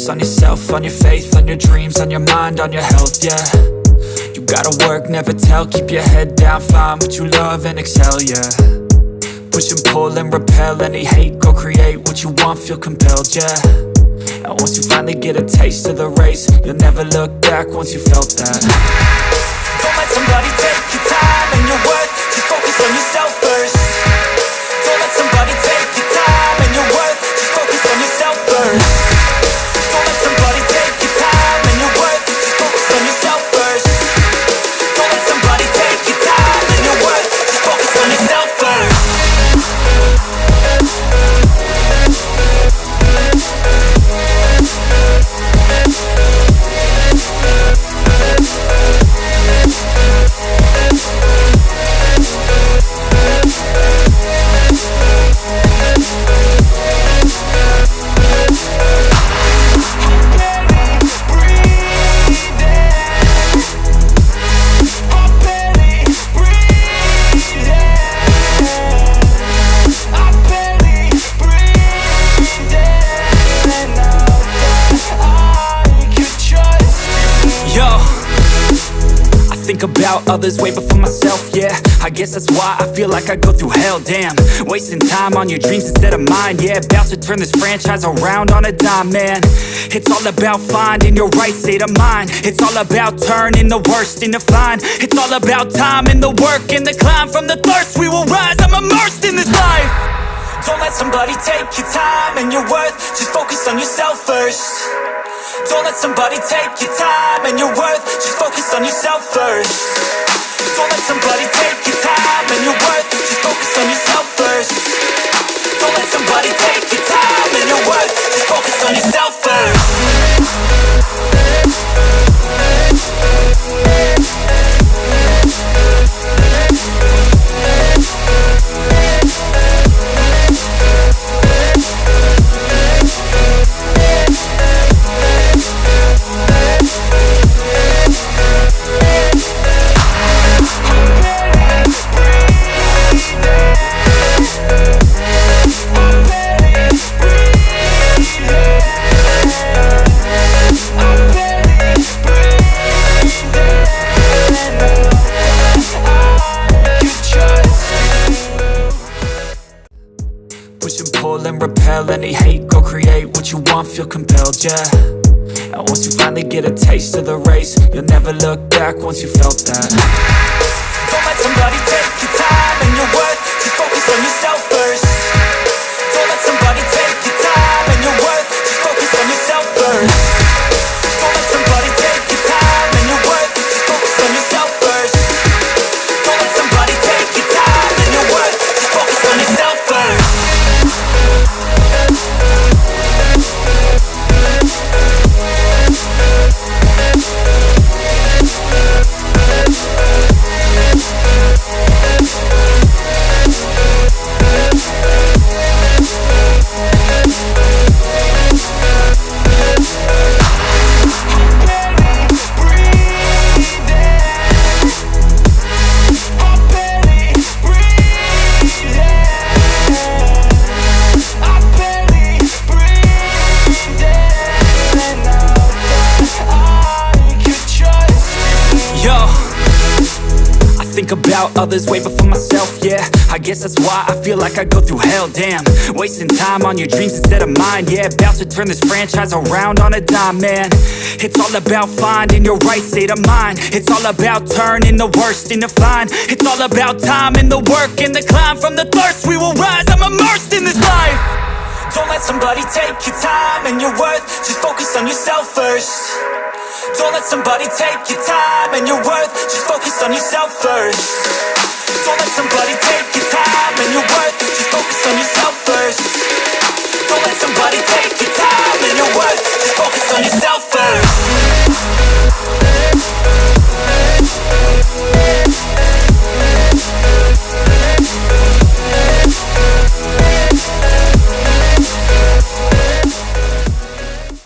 focus on yourself, on your faith, on your dreams, on your mind, on your health, yeah. You gotta work, never tell, keep your head down, find what you love and excel, yeah. Push and pull and repel any hate, go create what you want, feel compelled, yeah. And once you finally get a taste of the race, you'll never look back once you felt that. Don't let somebody take your time and your worth, just focus on yourself first. Don't let somebody take your time and your worth, just focus on yourself first. Don't let somebody take your time and your worth, just focus on yourself first. Don't let somebody take your time and your worth, just focus on yourself first. About others way before myself, yeah. I guess that's why I feel like I go through hell, damn. Wasting time on your dreams instead of mine, yeah. About to turn this franchise around on a dime, man. It's all about finding your right state of mind. It's all about turning the worst into fine. It's all about time and the work and the climb. From the thirst we will rise, I'm immersed in this life. Don't let somebody take your time and your worth, just focus on yourself first. Don't let somebody take your time and your worth, just focus on yourself first. Don't let somebody take your time and your worth, just focus on yourself first. Don't let somebody take your time and your worth, just focus on yourself first. And repel any hate, go create what you want, feel compelled, yeah. And once you finally get a taste of the race, you'll never look back once you felt that. Don't let somebody take your time and your worth, just focus on yourself first. Don't let somebody take your time and your worth, just focus on yourself first. Don't let somebody take your time and your worth, just focus on yourself first. Don't let somebody take your time and your worth, just focus on yourself first. About others way before myself, yeah. I guess that's why I feel like I go through hell, damn. Wasting time on your dreams instead of mine, yeah. About to turn this franchise around on a dime, man. It's all about finding your right state of mind. It's all about turning the worst into fine. It's all about time and the work and the climb. From the thirst we will rise, I'm immersed in this life. Don't let somebody take your time and your worth, just focus on yourself first. Don't let somebody take your time and your worth, just focus on yourself first. Don't let somebody take your time and your worth, just focus on yourself first. Don't let somebody take your time and your worth, just focus on